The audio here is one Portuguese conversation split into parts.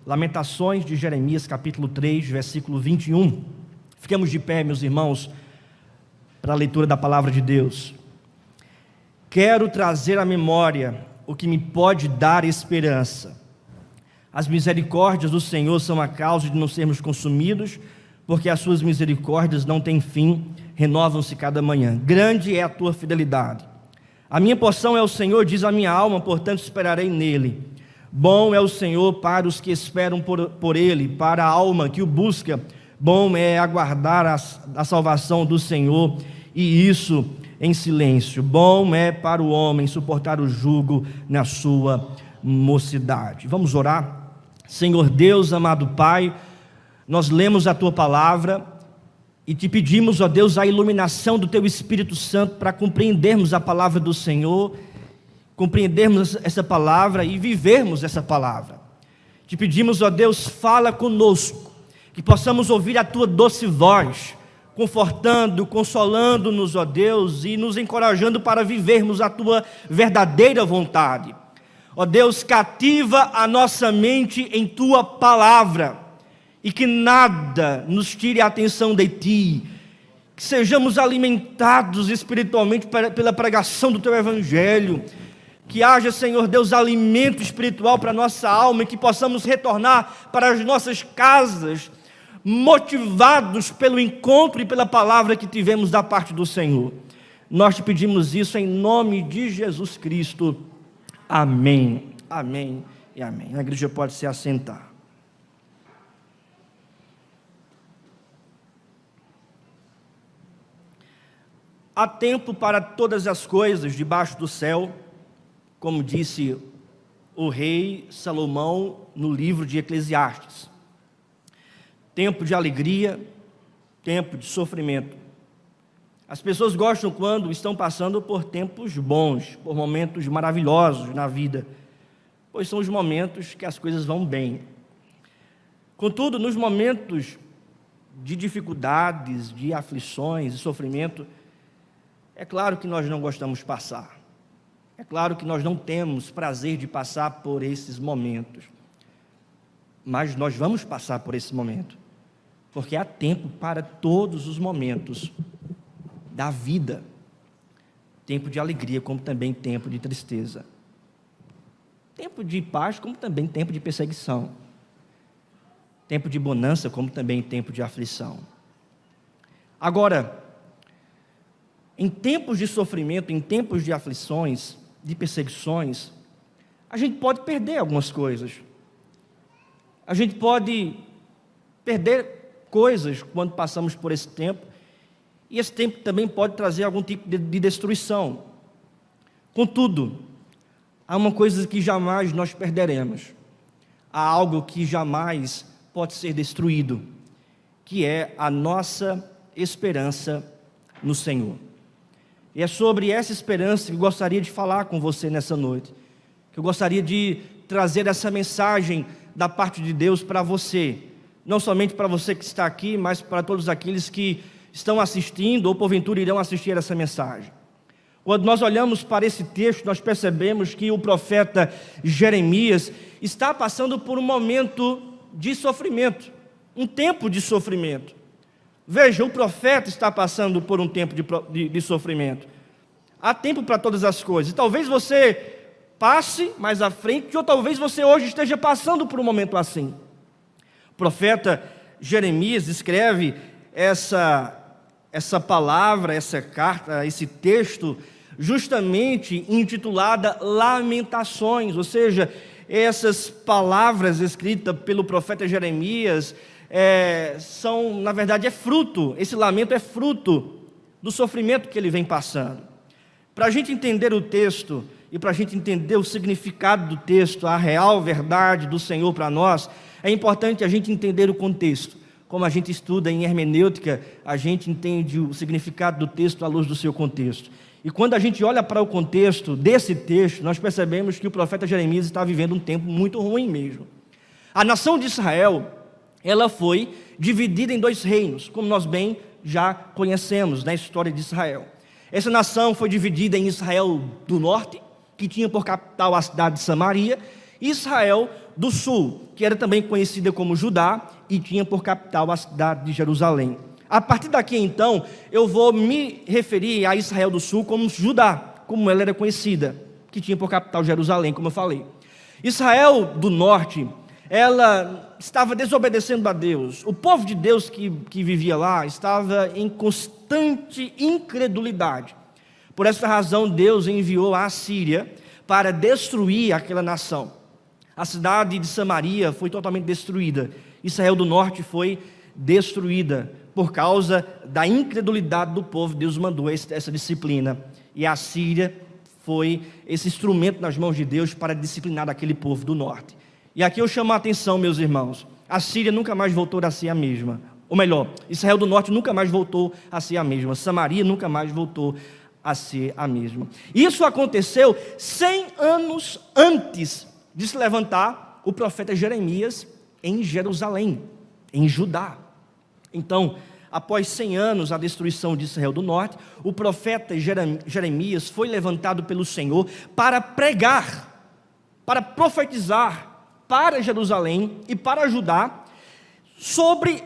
Lamentações de Jeremias, capítulo 3, versículo 21. Fiquemos de pé, meus irmãos, para a leitura da palavra de Deus. Quero trazer à memória o que me pode dar esperança. As misericórdias do Senhor são a causa de não sermos consumidos, porque as suas misericórdias não têm fim, renovam-se cada manhã. Grande é a tua fidelidade. A minha porção é o Senhor, diz a minha alma, portanto esperarei nele. Bom é o Senhor para os que esperam por ele, para a alma que o busca. Bom é aguardar a salvação do Senhor, e isso em silêncio. Bom é para o homem suportar o jugo na sua mocidade. Vamos orar? Senhor Deus, amado Pai, nós lemos a Tua palavra e Te pedimos, ó Deus, a iluminação do Teu Espírito Santo para compreendermos a palavra do Senhor, compreendermos essa palavra e vivermos essa palavra. Te pedimos, ó Deus, fala conosco, que possamos ouvir a Tua doce voz, confortando, consolando-nos, ó Deus, e nos encorajando para vivermos a Tua verdadeira vontade. Ó Deus, cativa a nossa mente em Tua palavra, e que nada nos tire a atenção de Ti, que sejamos alimentados espiritualmente pela pregação do Teu Evangelho, que haja, Senhor Deus, alimento espiritual para a nossa alma, e que possamos retornar para as nossas casas, motivados pelo encontro e pela palavra que tivemos da parte do Senhor. Nós Te pedimos isso em nome de Jesus Cristo. Amém, amém e amém. A igreja pode se assentar. Há tempo para todas as coisas debaixo do céu, como disse o rei Salomão no livro de Eclesiastes. Tempo de alegria, tempo de sofrimento. As pessoas gostam quando estão passando por tempos bons, por momentos maravilhosos na vida, pois são os momentos que as coisas vão bem. Contudo, nos momentos de dificuldades, de aflições e sofrimento, é claro que nós não gostamos de passar. É claro que nós não temos prazer de passar por esses momentos. Mas nós vamos passar por esse momento, porque há tempo para todos os momentos da vida. Tempo de alegria, como também tempo de tristeza. Tempo de paz, como também tempo de perseguição. Tempo de bonança, como também tempo de aflição. Agora, em tempos de sofrimento, em tempos de aflições, de perseguições, a gente pode perder algumas coisas. A gente pode perder coisas quando passamos por esse tempo, e esse tempo também pode trazer algum tipo de destruição. Contudo, há uma coisa que jamais nós perderemos. Há algo que jamais pode ser destruído, que é a nossa esperança no Senhor. E é sobre essa esperança que eu gostaria de falar com você nessa noite, que eu gostaria de trazer essa mensagem da parte de Deus para você, não somente para você que está aqui, mas para todos aqueles que estão assistindo ou porventura irão assistir essa mensagem. Quando nós olhamos para esse texto, nós percebemos que o profeta Jeremias está passando por um momento de sofrimento, um tempo de sofrimento. Veja, o profeta está passando por um tempo de sofrimento. Há tempo para todas as coisas. E talvez você passe mais à frente, ou talvez você hoje esteja passando por um momento assim. O profeta Jeremias escreve essa palavra, essa carta, esse texto, justamente intitulada Lamentações, ou seja, essas palavras escritas pelo profeta Jeremias são, na verdade, esse lamento é fruto do sofrimento que ele vem passando. Para a gente entender o texto e para a gente entender o significado do texto, a real verdade do Senhor para nós, é importante a gente entender o contexto. Como a gente estuda em hermenêutica, a gente entende o significado do texto à luz do seu contexto. E quando a gente olha para o contexto desse texto, nós percebemos que o profeta Jeremias está vivendo um tempo muito ruim mesmo. A nação de Israel, ela foi dividida em dois reinos, como nós bem já conhecemos na história de Israel. Essa nação foi dividida em Israel do norte, que tinha por capital a cidade de Samaria, e Israel do Sul, que era também conhecida como Judá e tinha por capital a cidade de Jerusalém. A partir daqui, então, eu vou me referir a Israel do Sul como Judá, como ela era conhecida, que tinha por capital Jerusalém, como eu falei. Israel do Norte, ela estava desobedecendo a Deus. O povo de Deus que vivia lá estava em constante incredulidade. Por essa razão, Deus enviou a Assíria para destruir aquela nação. A cidade de Samaria foi totalmente destruída. Israel do Norte foi destruída por causa da incredulidade do povo. Deus mandou essa disciplina. E a Síria foi esse instrumento nas mãos de Deus para disciplinar aquele povo do norte. E aqui eu chamo a atenção, meus irmãos. A Síria nunca mais voltou a ser a mesma. Ou melhor, Israel do Norte nunca mais voltou a ser a mesma. Samaria nunca mais voltou a ser a mesma. Isso aconteceu 100 anos antes de se levantar o profeta Jeremias em Jerusalém, em Judá. Então, após 100 anos a destruição de Israel do Norte, o profeta Jeremias foi levantado pelo Senhor para pregar, para profetizar para Jerusalém e para Judá sobre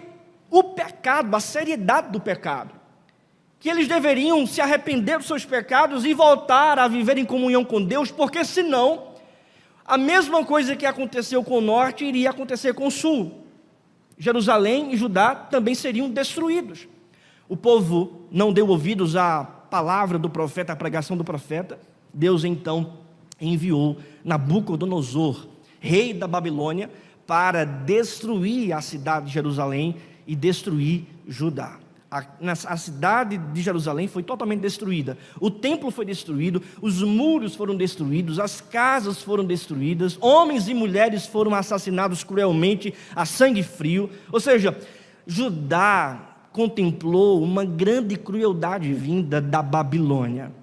o pecado, a seriedade do pecado, que eles deveriam se arrepender dos seus pecados e voltar a viver em comunhão com Deus, porque senão a mesma coisa que aconteceu com o norte iria acontecer com o sul. Jerusalém e Judá também seriam destruídos. O povo não deu ouvidos à palavra do profeta, à pregação do profeta. Deus então enviou Nabucodonosor, rei da Babilônia, para destruir a cidade de Jerusalém e destruir Judá. A cidade de Jerusalém foi totalmente destruída, o templo foi destruído, os muros foram destruídos, as casas foram destruídas, homens e mulheres foram assassinados cruelmente a sangue frio. Ou seja, Judá contemplou uma grande crueldade vinda da Babilônia.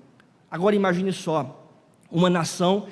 Agora imagine só, uma nação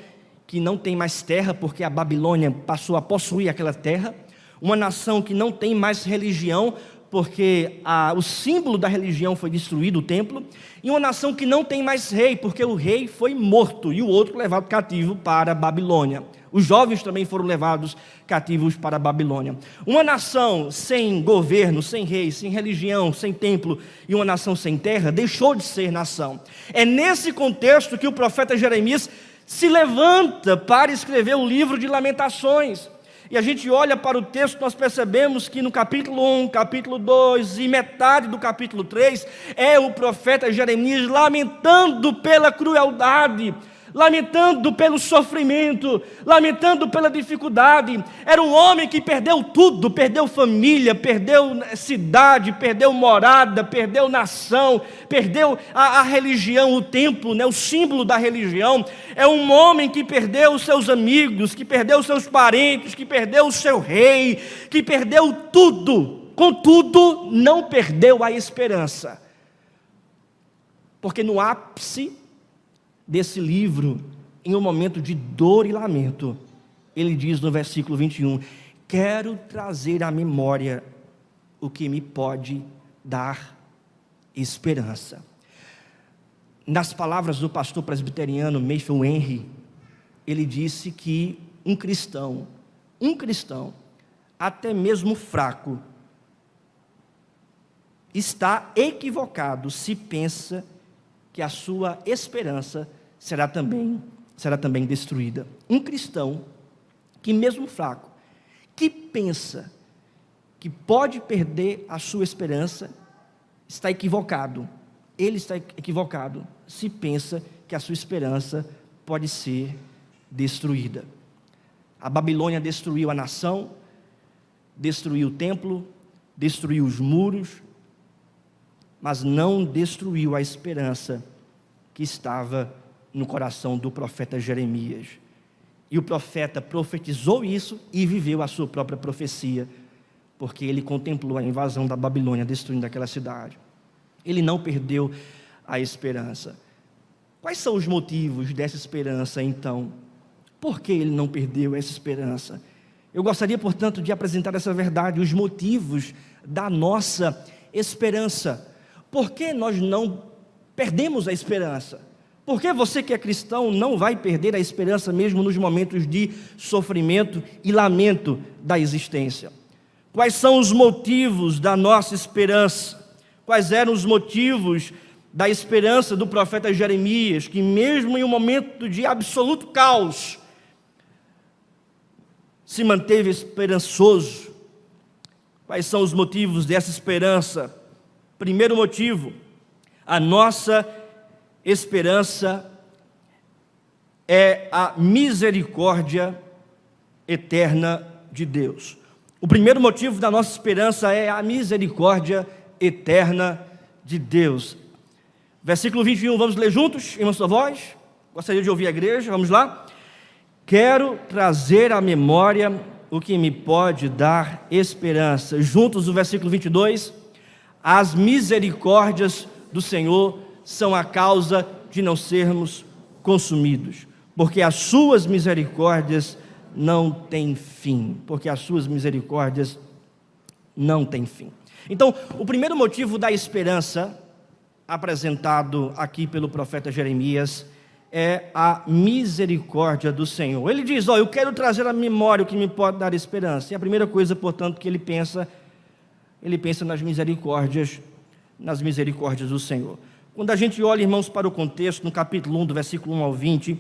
que não tem mais terra, porque a Babilônia passou a possuir aquela terra, uma nação que não tem mais religião, porque o símbolo da religião foi destruído, o templo, e uma nação que não tem mais rei, porque o rei foi morto, e o outro levado cativo para a Babilônia. Os jovens também foram levados cativos para a Babilônia. Uma nação sem governo, sem rei, sem religião, sem templo, e uma nação sem terra, deixou de ser nação. É nesse contexto que o profeta Jeremias se levanta para escrever o livro de Lamentações. E a gente olha para o texto, nós percebemos que no capítulo 1, capítulo 2 e metade do capítulo 3, é o profeta Jeremias lamentando pela crueldade, lamentando pelo sofrimento, lamentando pela dificuldade. Era um homem que perdeu tudo, perdeu família, perdeu cidade, perdeu morada, perdeu nação, perdeu a religião, o templo, o símbolo da religião. É um homem que perdeu os seus amigos, que perdeu os seus parentes, que perdeu o seu rei, que perdeu tudo. Contudo, não perdeu a esperança, porque no ápice desse livro, em um momento de dor e lamento, ele diz no versículo 21, quero trazer à memória o que me pode dar esperança. Nas palavras do pastor presbiteriano Matthew Henry, ele disse que um cristão, até mesmo fraco, está equivocado se pensa que a sua esperança será também destruída. Um cristão que mesmo fraco, que pensa que pode perder a sua esperança, está equivocado. Ele está equivocado se pensa que a sua esperança pode ser destruída. A Babilônia destruiu a nação, destruiu o templo, destruiu os muros, mas não destruiu a esperança que estava no coração do profeta Jeremias. E o profeta profetizou isso e viveu a sua própria profecia, porque ele contemplou a invasão da Babilônia, destruindo aquela cidade. Ele não perdeu a esperança. Quais são os motivos dessa esperança, então? Por que ele não perdeu essa esperança? Eu gostaria, portanto, de apresentar essa verdade, os motivos da nossa esperança. Por que nós não perdemos a esperança? Por que você que é cristão não vai perder a esperança mesmo nos momentos de sofrimento e lamento da existência? Quais são os motivos da nossa esperança? Quais eram os motivos da esperança do profeta Jeremias, que mesmo em um momento de absoluto caos, se manteve esperançoso? Quais são os motivos dessa esperança? Primeiro motivo, a nossa esperança é a misericórdia eterna de Deus. O primeiro motivo da nossa esperança é a misericórdia eterna de Deus. Versículo 21, vamos ler juntos, em uma só voz? Gostaria de ouvir a igreja, vamos lá? Quero trazer à memória o que me pode dar esperança. Juntos, o versículo 22, as misericórdias do Senhor são a causa de não sermos consumidos, porque as suas misericórdias não têm fim, porque as suas misericórdias não têm fim. Então, o primeiro motivo da esperança, apresentado aqui pelo profeta Jeremias, é a misericórdia do Senhor. Ele diz, eu quero trazer à memória o que me pode dar esperança. E a primeira coisa, portanto, que ele pensa nas misericórdias do Senhor. Quando a gente olha, irmãos, para o contexto, no capítulo 1, do versículo 1 ao 20,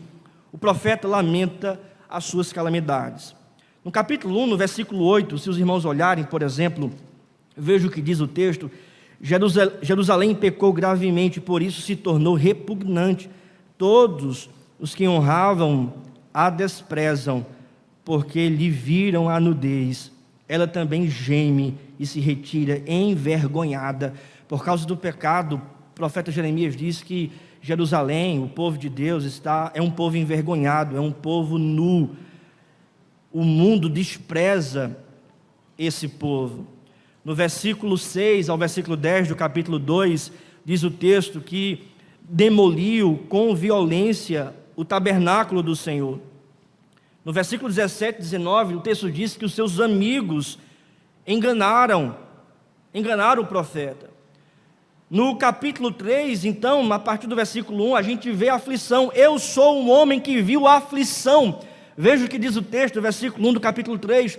o profeta lamenta as suas calamidades. No capítulo 1, no versículo 8, se os irmãos olharem, por exemplo, veja o que diz o texto: Jerusalém pecou gravemente, por isso se tornou repugnante. Todos os que honravam a desprezam, porque lhe viram a nudez. Ela também geme e se retira envergonhada. Por causa do pecado, o profeta Jeremias diz que Jerusalém, o povo de Deus, é um povo envergonhado, é um povo nu. O mundo despreza esse povo. No versículo 6 ao versículo 10 do capítulo 2, diz o texto que demoliu com violência o tabernáculo do Senhor. No versículo 17 e 19, o texto diz que os seus amigos enganaram o profeta. No capítulo 3, então, a partir do versículo 1, a gente vê a aflição. Eu sou um homem que viu a aflição. Veja o que diz o texto, versículo 1 do capítulo 3.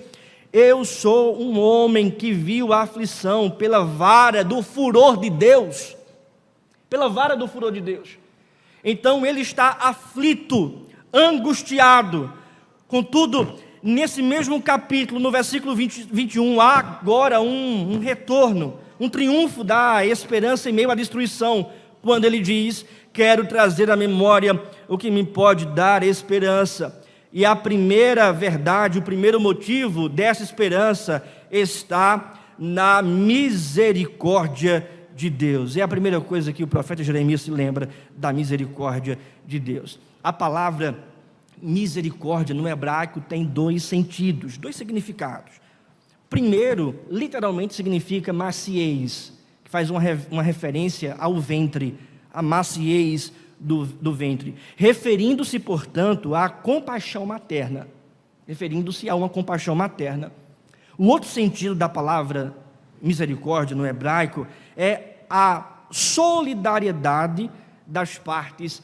Eu sou um homem que viu a aflição pela vara do furor de Deus. Pela vara do furor de Deus. Então ele está aflito, angustiado. Contudo, nesse mesmo capítulo, no versículo 21, há agora um retorno, um triunfo da esperança em meio à destruição, quando ele diz: quero trazer à memória o que me pode dar esperança. E a primeira verdade, o primeiro motivo dessa esperança está na misericórdia de Deus. É a primeira coisa que o profeta Jeremias se lembra, da misericórdia de Deus. A palavra misericórdia no hebraico tem dois sentidos, dois significados. Primeiro, literalmente significa maciez, que faz uma referência ao ventre, a maciez do ventre, referindo-se, portanto, à compaixão materna, referindo-se a uma compaixão materna. O outro sentido da palavra misericórdia no hebraico é a solidariedade das partes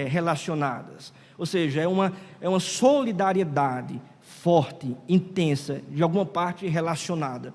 relacionadas, ou seja, é uma solidariedade forte, intensa, de alguma parte relacionada.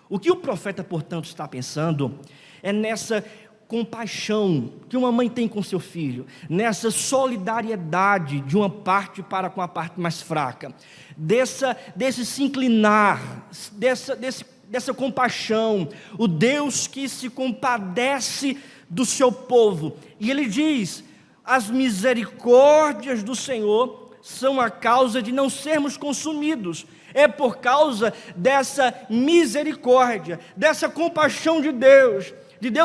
O que o profeta, portanto, está pensando é nessa compaixão que uma mãe tem com seu filho, nessa solidariedade de uma parte para com a parte mais fraca, desse se inclinar, dessa compaixão, o Deus que se compadece do seu povo. E ele diz: as misericórdias do Senhor são a causa de não sermos consumidos. É por causa dessa misericórdia, dessa compaixão de Deus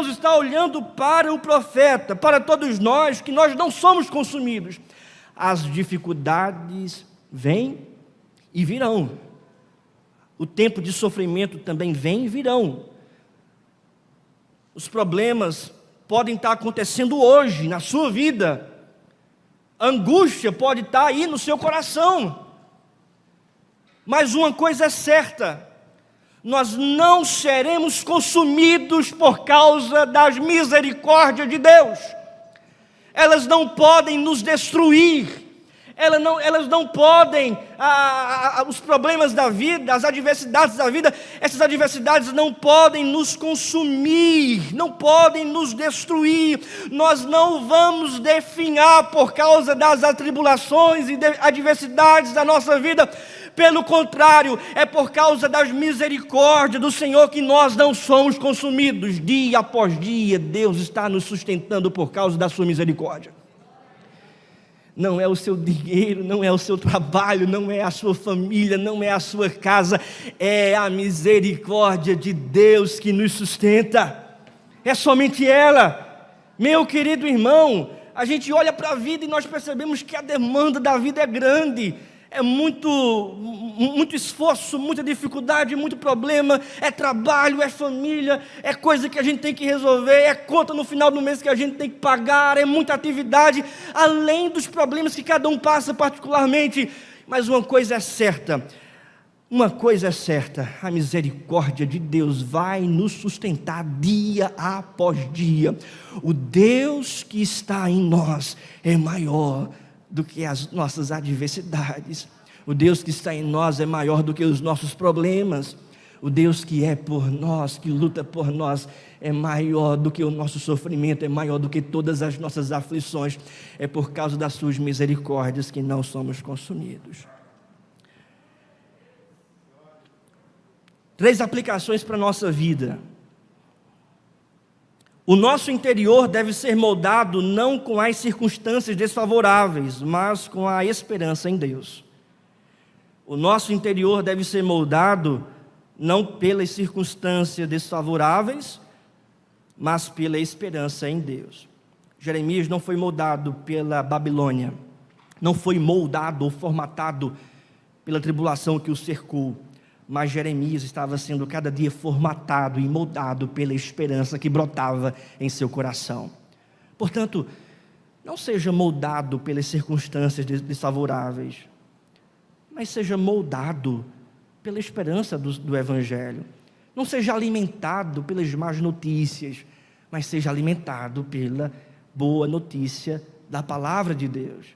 estar olhando para o profeta, para todos nós, que nós não somos consumidos. As dificuldades vêm e virão. O tempo de sofrimento também vem e virão. Os problemas podem estar acontecendo hoje na sua vida. A angústia pode estar aí no seu coração. Mas uma coisa é certa: nós não seremos consumidos por causa das misericórdias de Deus. elas não podem nos destruir, elas não podem, os problemas da vida, as adversidades da vida, essas adversidades não podem nos consumir, não podem nos destruir. Nós não vamos definhar por causa das atribulações e adversidades da nossa vida. Pelo contrário, é por causa das misericórdias do Senhor que nós não somos consumidos. Dia após dia, Deus está nos sustentando por causa da sua misericórdia. Não é o seu dinheiro, não é o seu trabalho, não é a sua família, não é a sua casa, é a misericórdia de Deus que nos sustenta. É somente ela. Meu querido irmão, a gente olha para a vida e nós percebemos que a demanda da vida é grande. É muito esforço, muita dificuldade, muito problema, é trabalho, é família, é coisa que a gente tem que resolver, é conta no final do mês que a gente tem que pagar, é muita atividade, além dos problemas que cada um passa particularmente. Mas uma coisa é certa, a misericórdia de Deus vai nos sustentar dia após dia. O Deus que está em nós é maior do que as nossas adversidades. O Deus que está em nós é maior do que os nossos problemas. O Deus que é por nós, que luta por nós, é maior do que o nosso sofrimento, é maior do que todas as nossas aflições. É por causa das suas misericórdias que não somos consumidos. 3 aplicações para a nossa vida. O nosso interior deve ser moldado não com as circunstâncias desfavoráveis, mas com a esperança em Deus. O nosso interior deve ser moldado não pelas circunstâncias desfavoráveis, mas pela esperança em Deus. Jeremias não foi moldado pela Babilônia, não foi moldado ou formatado pela tribulação que o cercou, mas Jeremias estava sendo cada dia formatado e moldado pela esperança que brotava em seu coração. Portanto, não seja moldado pelas circunstâncias desfavoráveis, mas seja moldado pela esperança do Evangelho. Não seja alimentado pelas más notícias, mas seja alimentado pela boa notícia da palavra de Deus.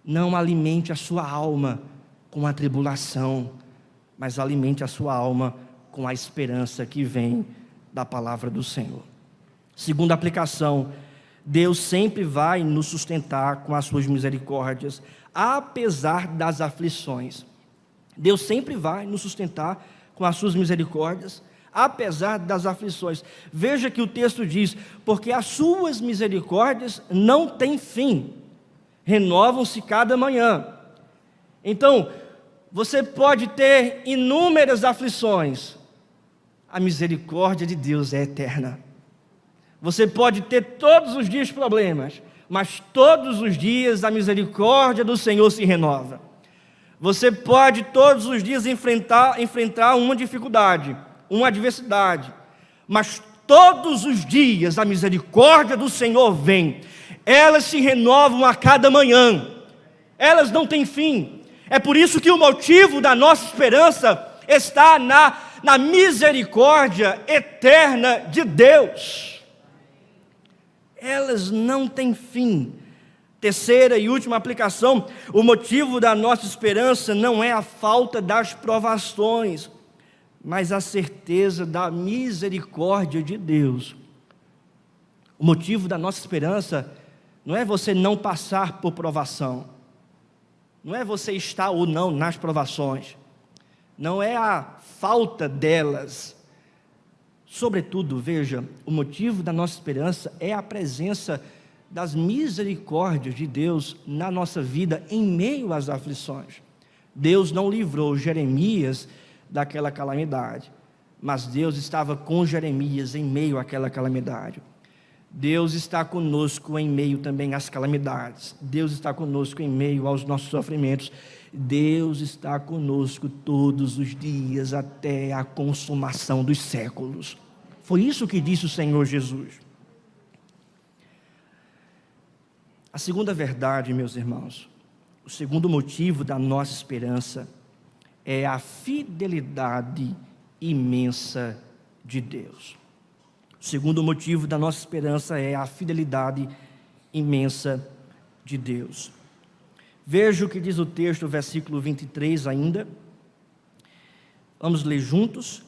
Não alimente a sua alma com a tribulação, mas alimente a sua alma com a esperança que vem da palavra do Senhor. Segunda aplicação, Deus sempre vai nos sustentar com as suas misericórdias, apesar das aflições. Deus sempre vai nos sustentar com as suas misericórdias, apesar das aflições. Veja que o texto diz: porque as suas misericórdias não têm fim, renovam-se cada manhã. Então, você pode ter inúmeras aflições, a misericórdia de Deus é eterna. Você pode ter todos os dias problemas, mas todos os dias a misericórdia do Senhor se renova. Você pode todos os dias enfrentar uma dificuldade, uma adversidade, mas todos os dias a misericórdia do Senhor vem. Elas se renovam a cada manhã, elas não têm fim. É por isso que o motivo da nossa esperança está na misericórdia eterna de Deus. Elas não têm fim. Terceira e última aplicação, o motivo da nossa esperança não é a falta das provações, mas a certeza da misericórdia de Deus. O motivo da nossa esperança não é você não passar por provação, não é você estar ou não nas provações, não é a falta delas. Sobretudo, veja, o motivo da nossa esperança é a presença das misericórdias de Deus na nossa vida em meio às aflições. Deus não livrou Jeremias daquela calamidade, mas Deus estava com Jeremias em meio àquela calamidade. Deus está conosco em meio também às calamidades. Deus está conosco em meio aos nossos sofrimentos. Deus está conosco todos os dias até a consumação dos séculos. Foi isso que disse o Senhor Jesus. A segunda verdade, meus irmãos, o segundo motivo da nossa esperança é a fidelidade imensa de Deus. O segundo motivo da nossa esperança é a fidelidade imensa de Deus. Veja o que diz o texto, versículo 23 ainda. Vamos ler juntos.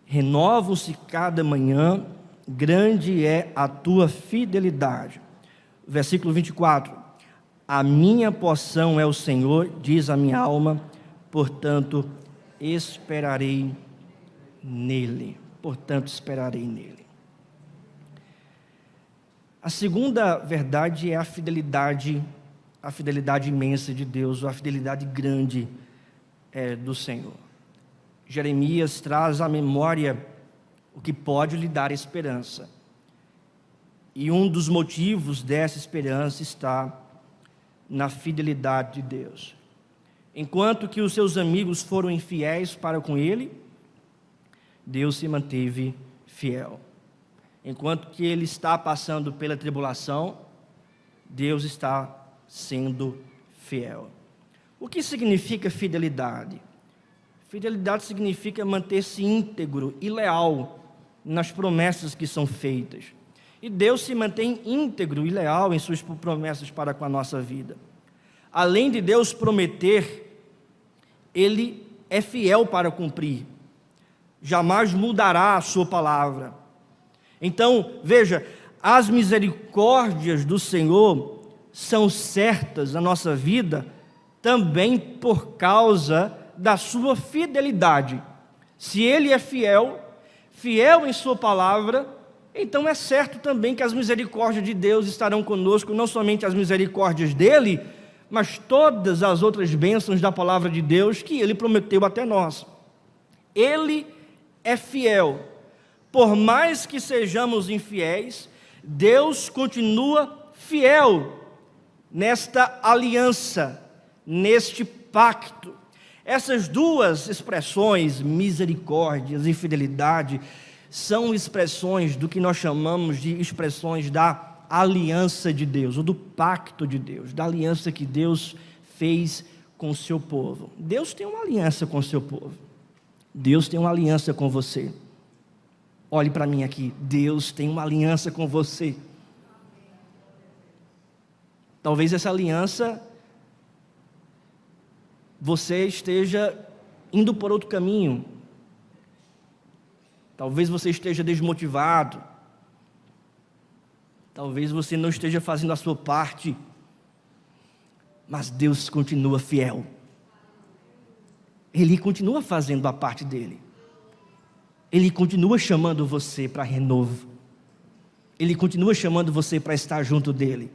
Renovam-se cada manhã, grande é a tua fidelidade. Versículo 24. A minha porção é o Senhor, diz a minha alma, portanto esperarei nele. Portanto esperarei nele. A segunda verdade é a fidelidade imensa de Deus, a fidelidade grande do Senhor. Jeremias traz à memória o que pode lhe dar esperança. E um dos motivos dessa esperança está na fidelidade de Deus. Enquanto que os seus amigos foram infiéis para com ele, Deus se manteve fiel. Enquanto que ele está passando pela tribulação, Deus está sendo fiel. O que significa fidelidade? Fidelidade significa manter-se íntegro e leal nas promessas que são feitas. E Deus se mantém íntegro e leal em suas promessas para com a nossa vida. Além de Deus prometer, Ele é fiel para cumprir. Jamais mudará a sua palavra. Então, veja, as misericórdias do Senhor são certas na nossa vida também por causa da sua fidelidade. Se Ele é fiel em sua palavra, então é certo também que as misericórdias de Deus estarão conosco, não somente as misericórdias dEle, mas todas as outras bênçãos da palavra de Deus que Ele prometeu até nós. Ele é fiel. Por mais que sejamos infiéis, Deus continua fiel nesta aliança, neste pacto. Essas duas expressões, misericórdias e fidelidade, são expressões do que nós chamamos de expressões da aliança de Deus, ou do pacto de Deus, da aliança que Deus fez com o seu povo. Deus tem uma aliança com o seu povo. Deus tem uma aliança com você. Olhe para mim aqui, Deus tem uma aliança com você. Talvez essa aliança você esteja indo por outro caminho. Talvez você esteja desmotivado. Talvez você não esteja fazendo a sua parte. Mas Deus continua fiel. Ele continua fazendo a parte dele. Ele continua chamando você para renovo. Ele continua chamando você para estar junto dele.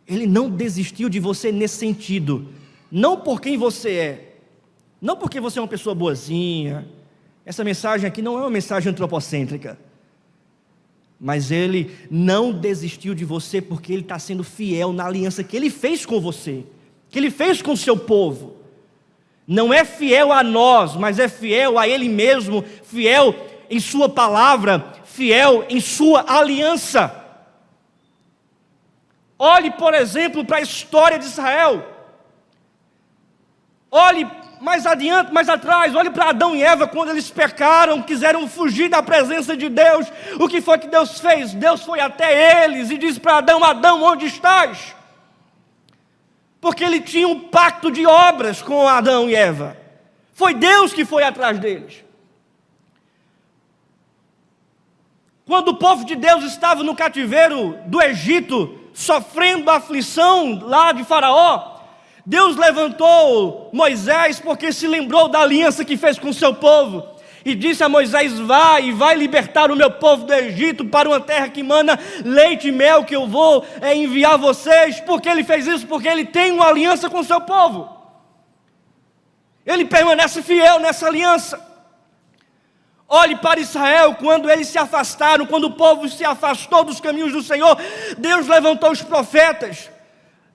Ele não desistiu de você nesse sentido. Não por quem você é. Não porque você é uma pessoa boazinha. Essa mensagem aqui não é uma mensagem antropocêntrica. Mas Ele não desistiu de você porque Ele está sendo fiel na aliança que Ele fez com você. Que Ele fez com o seu povo. Não é fiel a nós, mas é fiel a Ele mesmo. Fiel em sua palavra. Fiel em sua aliança. Olhe, por exemplo, para a história de Israel. Olhe mais adiante, mais atrás, olhe para Adão e Eva, quando eles pecaram, quiseram fugir da presença de Deus. O que foi que Deus fez? Deus foi até eles e disse para Adão: Adão, onde estás? Porque ele tinha um pacto de obras com Adão e Eva. Foi Deus que foi atrás deles. Quando o povo de Deus estava no cativeiro do Egito, sofrendo a aflição lá de Faraó, Deus levantou Moisés porque se lembrou da aliança que fez com o seu povo. E disse a Moisés: vai libertar o meu povo do Egito para uma terra que mana leite e mel, que eu vou enviar vocês. Por que ele fez isso? Porque ele tem uma aliança com o seu povo. Ele permanece fiel nessa aliança. Olhe para Israel, quando eles se afastaram, quando o povo se afastou dos caminhos do Senhor, Deus levantou os profetas.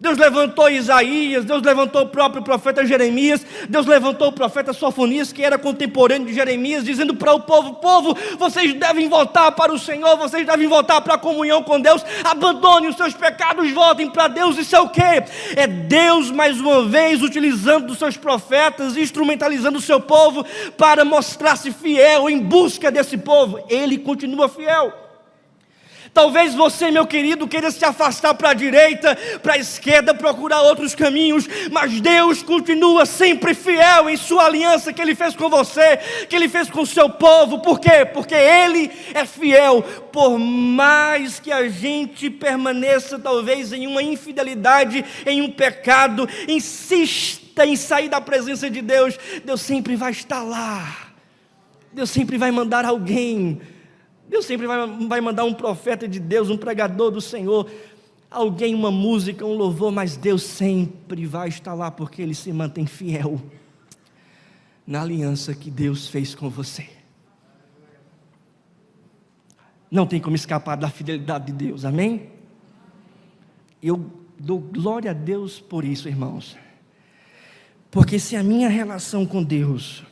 Deus levantou Isaías, Deus levantou o próprio profeta Jeremias, Deus levantou o profeta Sofonias, que era contemporâneo de Jeremias, dizendo para o povo: povo, vocês devem voltar para o Senhor, vocês devem voltar para a comunhão com Deus, abandonem os seus pecados, voltem para Deus. Isso é o quê? É Deus mais uma vez utilizando os seus profetas, instrumentalizando o seu povo para mostrar-se fiel em busca desse povo. Ele continua fiel. Talvez você, meu querido, queira se afastar para a direita, para a esquerda, procurar outros caminhos, mas Deus continua sempre fiel em sua aliança que Ele fez com você, que Ele fez com o seu povo. Por quê? Porque Ele é fiel. Por mais que a gente permaneça talvez em uma infidelidade, em um pecado, insista em sair da presença de Deus, Deus sempre vai estar lá. Deus sempre vai mandar alguém. Deus sempre vai mandar um profeta de Deus, um pregador do Senhor, alguém, uma música, um louvor, mas Deus sempre vai estar lá, porque Ele se mantém fiel na aliança que Deus fez com você. Não tem como escapar da fidelidade de Deus, amém? Eu dou glória a Deus por isso, irmãos, porque se a minha relação com Deus,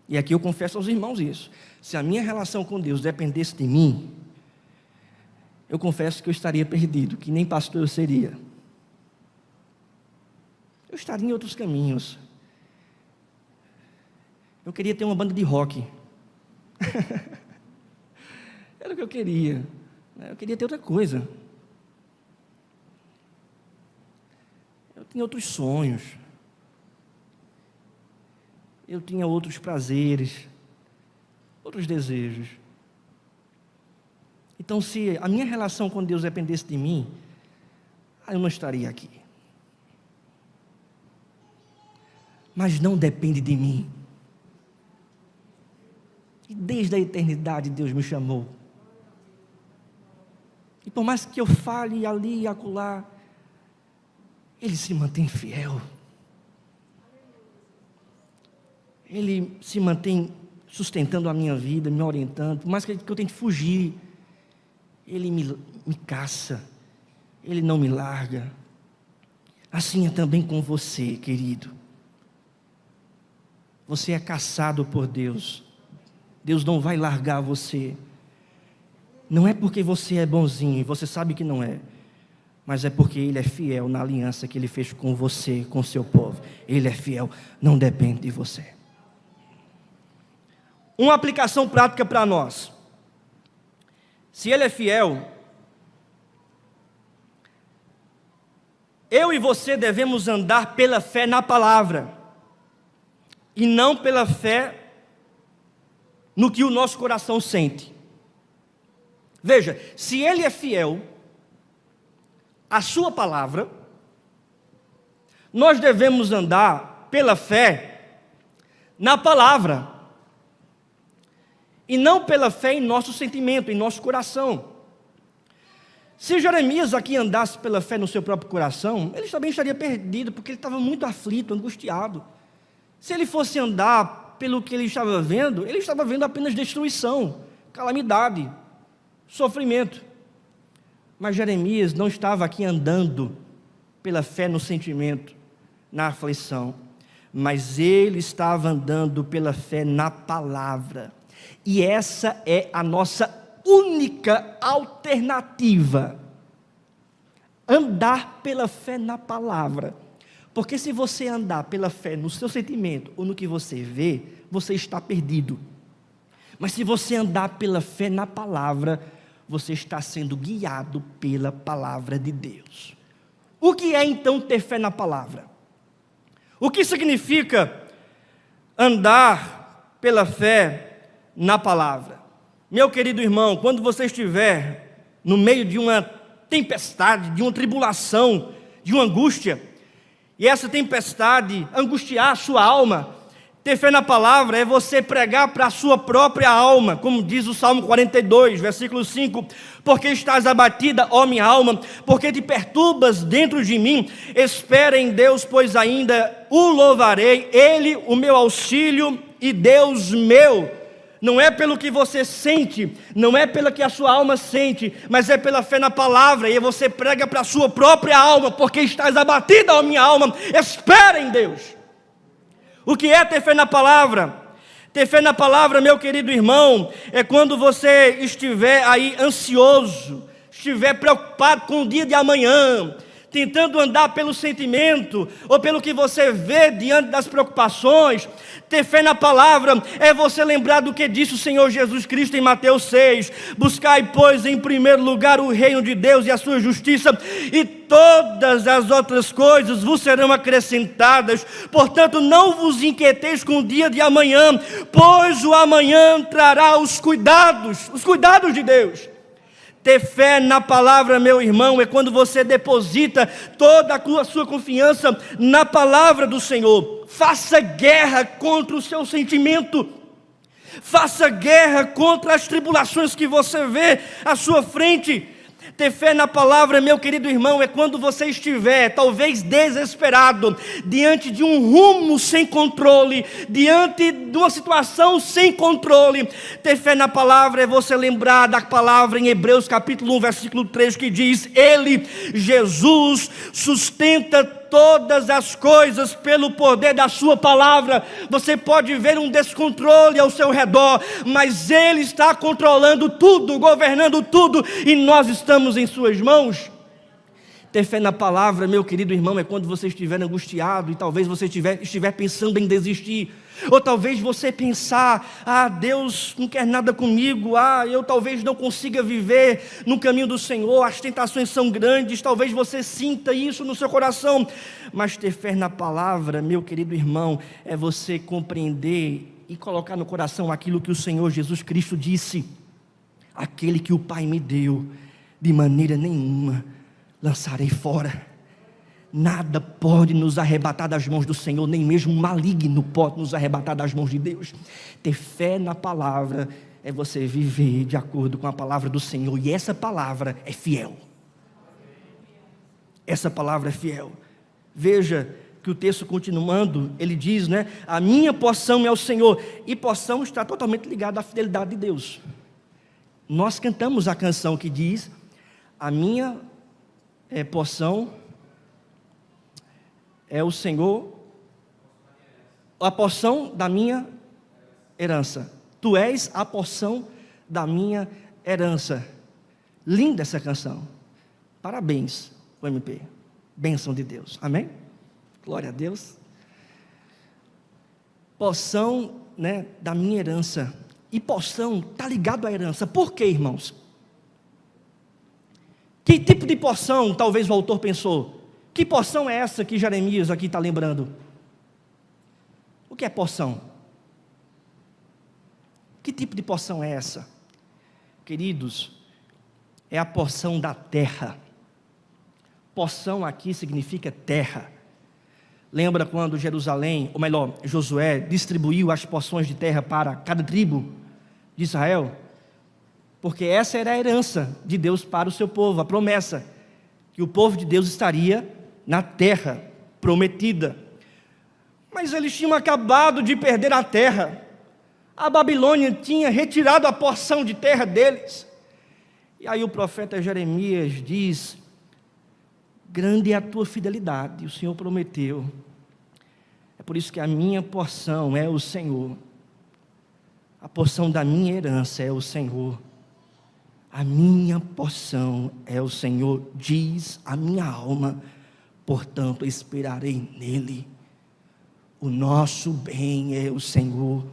e aqui eu confesso aos irmãos isso, se a minha relação com Deus dependesse de mim, eu confesso que eu estaria perdido, que nem pastor eu seria. Eu estaria em outros caminhos. Eu queria ter uma banda de rock. Era o que eu queria. Eu queria ter outra coisa. Eu tinha outros sonhos. Eu tinha outros prazeres, outros desejos. Então, se a minha relação com Deus dependesse de mim, eu não estaria aqui. Mas não depende de mim. E desde a eternidade Deus me chamou. E por mais que eu fale ali e acolá, Ele se mantém fiel. Ele se mantém sustentando a minha vida, me orientando. Por mais que eu tente fugir, Ele me caça. Ele não me larga. Assim é também com você, querido. Você é caçado por Deus. Deus não vai largar você. Não é porque você é bonzinho, e você sabe que não é, mas é porque Ele é fiel na aliança que Ele fez com você, com o seu povo. Ele é fiel, não depende de você. Uma aplicação prática para nós. Se Ele é fiel, eu e você devemos andar pela fé na palavra, e não pela fé no que o nosso coração sente. Veja, se Ele é fiel à sua palavra, nós devemos andar pela fé na palavra, e não pela fé em nosso sentimento, em nosso coração. Se Jeremias aqui andasse pela fé no seu próprio coração, ele também estaria perdido, porque ele estava muito aflito, angustiado. Se ele fosse andar pelo que ele estava vendo apenas destruição, calamidade, sofrimento. Mas Jeremias não estava aqui andando pela fé no sentimento, na aflição, mas ele estava andando pela fé na palavra. E essa é a nossa única alternativa. Andar pela fé na palavra. Porque se você andar pela fé no seu sentimento ou no que você vê, você está perdido. Mas se você andar pela fé na palavra, você está sendo guiado pela palavra de Deus. O que é então ter fé na palavra? O que significa andar pela fé na palavra? Meu querido irmão, quando você estiver no meio de uma tempestade, de uma tribulação, de uma angústia, e essa tempestade angustiar a sua alma, ter fé na palavra é você pregar para a sua própria alma, como diz o Salmo 42, versículo 5, porque estás abatida, ó minha alma, porque te perturbas dentro de mim, espera em Deus, pois ainda o louvarei, Ele o meu auxílio e Deus meu. Não é pelo que você sente, não é pelo que a sua alma sente, mas é pela fé na palavra, e você prega para a sua própria alma, porque estás abatida, ó minha alma, espera em Deus. O que é ter fé na palavra? Ter fé na palavra, meu querido irmão, é quando você estiver aí ansioso, estiver preocupado com o dia de amanhã, tentando andar pelo sentimento, ou pelo que você vê diante das preocupações. Ter fé na palavra é você lembrar do que disse o Senhor Jesus Cristo em Mateus 6: buscai, pois, em primeiro lugar o reino de Deus e a sua justiça, e todas as outras coisas vos serão acrescentadas. Portanto, não vos inquieteis com o dia de amanhã, pois o amanhã trará os cuidados de Deus. Ter fé na palavra, meu irmão, é quando você deposita toda a sua confiança na palavra do Senhor. Faça guerra contra o seu sentimento. Faça guerra contra as tribulações que você vê à sua frente. Ter fé na palavra, meu querido irmão, é quando você estiver, talvez desesperado, diante de um rumo sem controle, diante de uma situação sem controle. Ter fé na palavra é você lembrar da palavra em Hebreus capítulo 1, versículo 3, que diz: Ele, Jesus, sustenta todas as coisas pelo poder da sua palavra. Você pode ver um descontrole ao seu redor, mas Ele está controlando tudo, governando tudo, e nós estamos em suas mãos. Ter fé na palavra, meu querido irmão, é quando você estiver angustiado e talvez você estiver pensando em desistir. Ou talvez você pensar: Deus não quer nada comigo, eu talvez não consiga viver no caminho do Senhor, as tentações são grandes. Talvez você sinta isso no seu coração. Mas ter fé na palavra, meu querido irmão, é você compreender e colocar no coração aquilo que o Senhor Jesus Cristo disse: aquele que o Pai me deu, de maneira nenhuma lançarei fora. Nada pode nos arrebatar das mãos do Senhor, nem mesmo um maligno pode nos arrebatar das mãos de Deus. Ter fé na palavra é você viver de acordo com a palavra do Senhor, e essa palavra é fiel. Essa palavra é fiel. Veja que o texto continuando, ele diz, a minha porção é o Senhor, e porção está totalmente ligada à fidelidade de Deus. Nós cantamos a canção que diz: a minha porção é o Senhor, a porção da minha herança. Tu és a porção da minha herança. Linda essa canção. Parabéns, o MP. Bênção de Deus. Amém? Glória a Deus. Porção, da minha herança. E porção está ligado à herança. Por quê, irmãos? Que tipo de porção talvez o autor pensou? Que porção é essa que Jeremias aqui está lembrando? O que é porção? Que tipo de porção é essa? Queridos, é a porção da terra. Porção aqui significa terra. Lembra quando Jerusalém, ou melhor, Josué, distribuiu as porções de terra para cada tribo de Israel? Porque essa era a herança de Deus para o seu povo, a promessa, que o povo de Deus estaria na terra prometida. Mas eles tinham acabado de perder a terra. A Babilônia tinha retirado a porção de terra deles. E aí o profeta Jeremias diz: grande é a tua fidelidade, o Senhor prometeu. É por isso que a minha porção é o Senhor. A porção da minha herança é o Senhor. A minha porção é o Senhor, diz a minha alma, portanto esperarei nele. O nosso bem é o Senhor.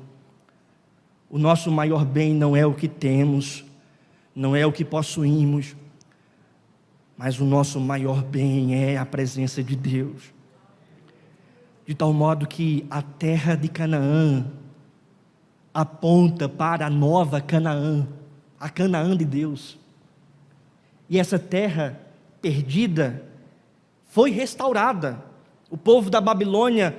O nosso maior bem não é o que temos, não é o que possuímos, mas o nosso maior bem é a presença de Deus. De tal modo que a terra de Canaã aponta para a nova Canaã, a Canaã de Deus. E essa terra perdida foi restaurada. O povo da Babilônia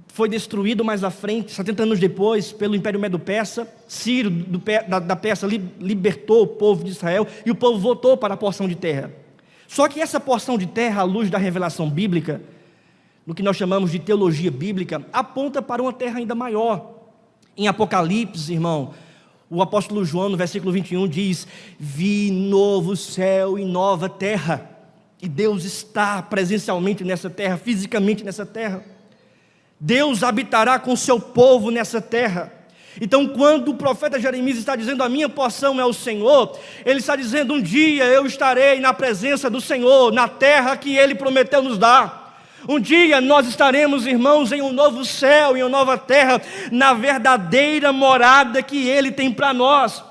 foi destruído mais à frente, 70 anos depois, pelo Império Medo-Persa. Ciro da Pérsia libertou o povo de Israel e o povo voltou para a porção de terra. Só que essa porção de terra, à luz da revelação bíblica, no que nós chamamos de teologia bíblica, aponta para uma terra ainda maior. Em Apocalipse, irmão, o apóstolo João, no versículo 21, diz: vi novo céu e nova terra. E Deus está presencialmente nessa terra, fisicamente nessa terra. Deus habitará com seu povo nessa terra. Então, quando o profeta Jeremias está dizendo, a minha porção é o Senhor, ele está dizendo, um dia eu estarei na presença do Senhor, na terra que ele prometeu nos dar. Um dia nós estaremos, irmãos, em um novo céu, em uma nova terra, na verdadeira morada que ele tem para nós.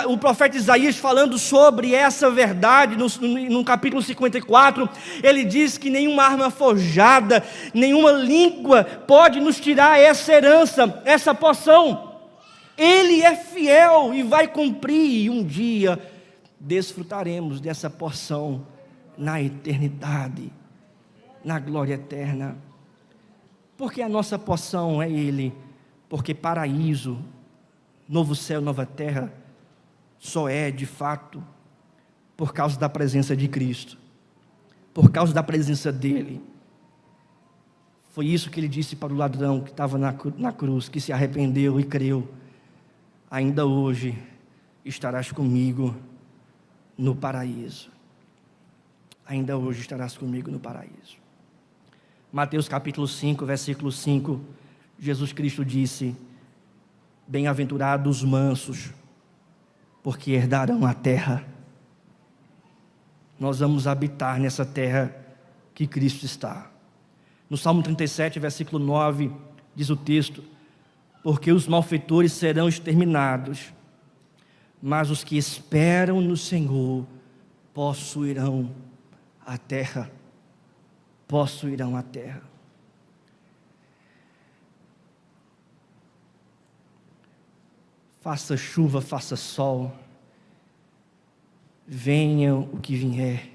O profeta Isaías, falando sobre essa verdade, no capítulo 54, ele diz que nenhuma arma forjada, nenhuma língua pode nos tirar essa herança, essa porção. Ele é fiel e vai cumprir, e um dia desfrutaremos dessa porção na eternidade, na glória eterna. Porque a nossa porção é Ele, porque paraíso, novo céu, nova terra, só é de fato por causa da presença de Cristo, por causa da presença dEle. Foi isso que Ele disse para o ladrão que estava na cruz, que se arrependeu e creu: ainda hoje estarás comigo no paraíso. Ainda hoje estarás comigo no paraíso. Mateus capítulo 5, versículo 5, Jesus Cristo disse: bem-aventurados os mansos, porque herdarão a terra. Nós vamos habitar nessa terra que Cristo está. No Salmo 37, versículo 9, diz o texto: porque os malfeitores serão exterminados, mas os que esperam no Senhor possuirão a terra. Possuirão a terra. Faça chuva, faça sol, venha o que vier.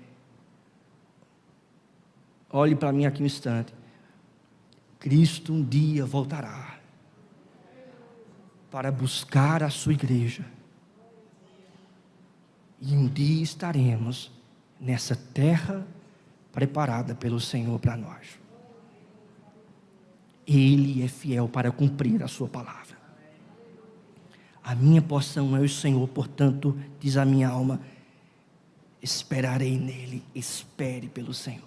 Olhe para mim aqui um instante. Cristo um dia voltará para buscar a sua igreja. E um dia estaremos nessa terra preparada pelo Senhor para nós. Ele é fiel para cumprir a sua palavra. A minha porção é o Senhor, portanto, diz a minha alma, esperarei nele, espere pelo Senhor.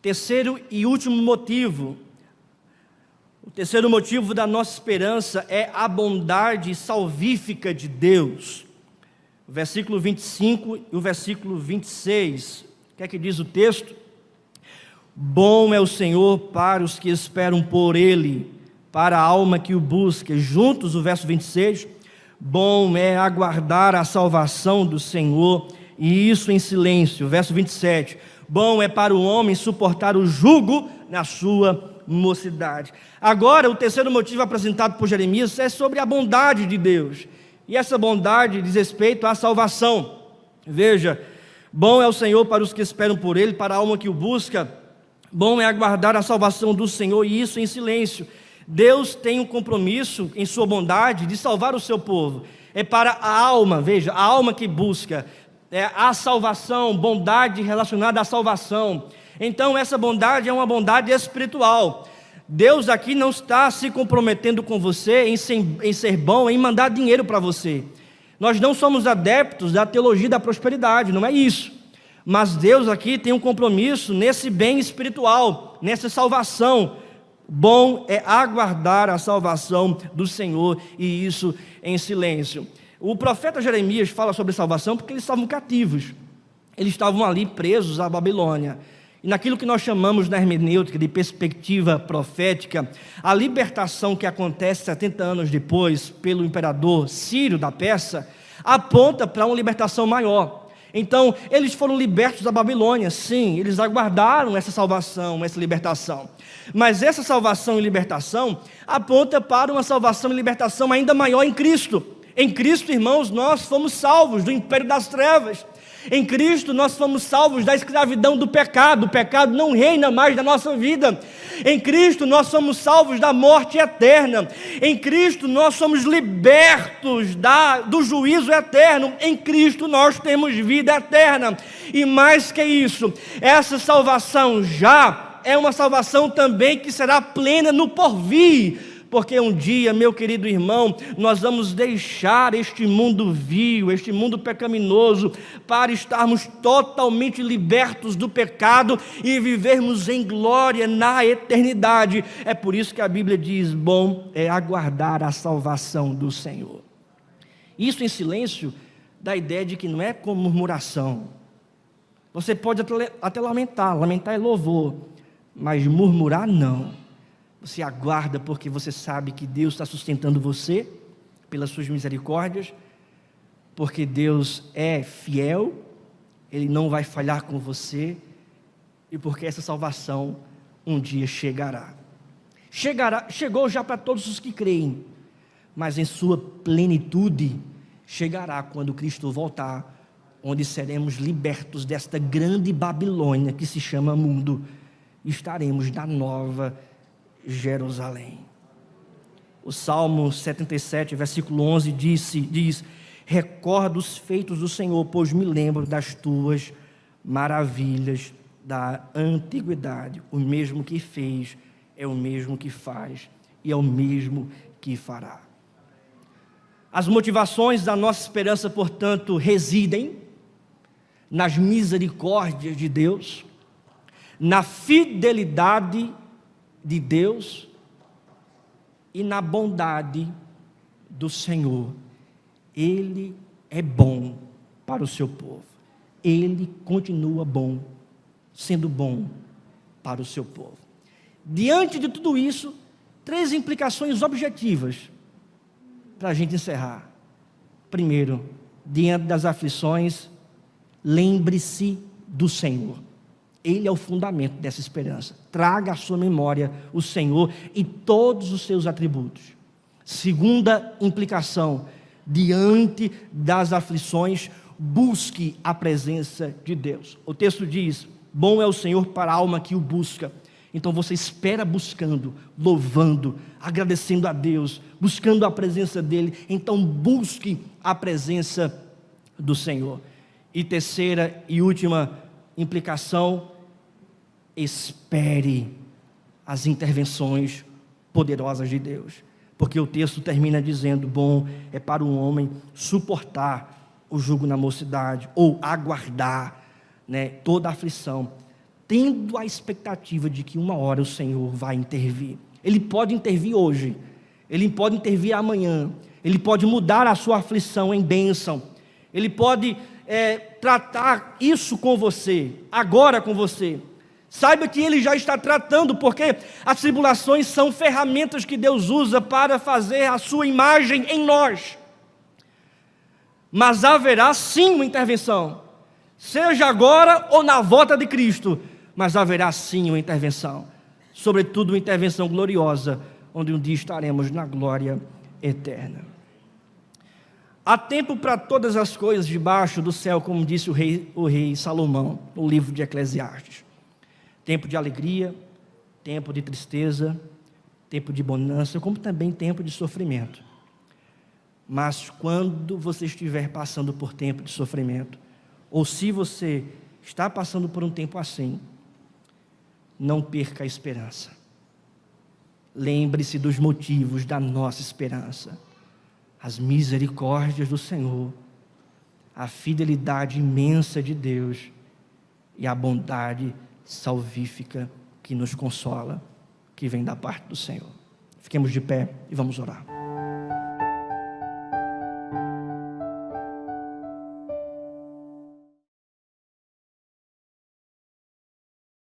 Terceiro e último motivo, o terceiro motivo da nossa esperança é a bondade salvífica de Deus. O versículo 25 e o versículo 26, o que é que diz o texto? Bom é o Senhor para os que esperam por Ele, para a alma que o busca. Juntos, o verso 26, bom é aguardar a salvação do Senhor, e isso em silêncio. O verso 27, bom é para o homem suportar o jugo na sua mocidade. Agora, o terceiro motivo apresentado por Jeremias é sobre a bondade de Deus, e essa bondade diz respeito à salvação. Veja, bom é o Senhor para os que esperam por Ele, para a alma que o busca. Bom é aguardar a salvação do Senhor, e isso em silêncio. Deus tem um compromisso em sua bondade de salvar o seu povo. É para a alma, veja, a alma que busca a salvação, bondade relacionada à salvação. Então essa bondade é uma bondade espiritual. Deus aqui não está se comprometendo com você em ser bom, em mandar dinheiro para você. Nós não somos adeptos da teologia da prosperidade, não é isso. Mas Deus aqui tem um compromisso nesse bem espiritual, nessa salvação. Bom é aguardar a salvação do Senhor, e isso em silêncio. O profeta Jeremias fala sobre salvação porque eles estavam cativos. Eles estavam ali presos à Babilônia. E naquilo que nós chamamos na hermenêutica de perspectiva profética, a libertação que acontece 70 anos depois pelo imperador Ciro da Pérsia, aponta para uma libertação maior. Então, eles foram libertos da Babilônia, sim, eles aguardaram essa salvação, essa libertação. Mas essa salvação e libertação aponta para uma salvação e libertação ainda maior em Cristo. Em Cristo, irmãos, nós fomos salvos do império das trevas. Em Cristo nós fomos salvos da escravidão do pecado. O pecado não reina mais na nossa vida. Em Cristo nós somos salvos da morte eterna. Em Cristo nós somos libertos do juízo eterno. Em Cristo nós temos vida eterna. E mais que isso, essa salvação já é uma salvação também que será plena no porvir. porque um dia, meu querido irmão, nós vamos deixar este mundo vil, este mundo pecaminoso, para estarmos totalmente libertos do pecado e vivermos em glória na eternidade. É por isso que a Bíblia diz: bom é aguardar a salvação do Senhor. Isso em silêncio dá a ideia de que não é com murmuração. Você pode até lamentar é louvor, mas murmurar não. Você aguarda porque você sabe que Deus está sustentando você pelas suas misericórdias, porque Deus é fiel, Ele não vai falhar com você, e porque essa salvação um dia chegará. Chegou já para todos os que creem, mas em sua plenitude chegará quando Cristo voltar, onde seremos libertos desta grande Babilônia que se chama mundo, e estaremos na nova Jerusalém. O Salmo 77, versículo 11 diz: recordo os feitos do Senhor, pois me lembro das tuas maravilhas da antiguidade. O mesmo que fez é o mesmo que faz e é o mesmo que fará. As motivações da nossa esperança, portanto, residem nas misericórdias de Deus, na fidelidade de Deus e na bondade do Senhor. Ele é bom para o seu povo. Ele continua bom, sendo bom para o seu povo. Diante de tudo isso, 3 implicações objetivas para a gente encerrar. Primeiro, diante das aflições, lembre-se do Senhor. Ele é o fundamento dessa esperança. Traga à sua memória o Senhor e todos os seus atributos. Segunda implicação, diante das aflições, busque a presença de Deus. O texto diz: bom é o Senhor para a alma que o busca. Então você espera buscando, louvando, agradecendo a Deus, buscando a presença dEle. Então busque a presença do Senhor. E terceira e última implicação, espere as intervenções poderosas de Deus. Porque o texto termina dizendo: bom é para um homem suportar o jugo na mocidade, ou aguardar, toda a aflição, tendo a expectativa de que uma hora o Senhor vai intervir. Ele pode intervir hoje, Ele pode intervir amanhã, Ele pode mudar a sua aflição em bênção, Ele pode tratar isso com você, agora com você. Saiba que Ele já está tratando, porque as tribulações são ferramentas que Deus usa para fazer a sua imagem em nós. Mas haverá sim uma intervenção, seja agora ou na volta de Cristo, mas haverá sim uma intervenção, sobretudo uma intervenção gloriosa, onde um dia estaremos na glória eterna. Há tempo para todas as coisas debaixo do céu, como disse o rei Salomão, no livro de Eclesiastes. Tempo de alegria, tempo de tristeza, tempo de bonança, como também tempo de sofrimento. Mas quando você estiver passando por tempo de sofrimento, ou se você está passando por um tempo assim, não perca a esperança. Lembre-se dos motivos da nossa esperança: as misericórdias do Senhor, a fidelidade imensa de Deus e a bondade salvífica que nos consola, que vem da parte do Senhor. Fiquemos de pé e vamos orar.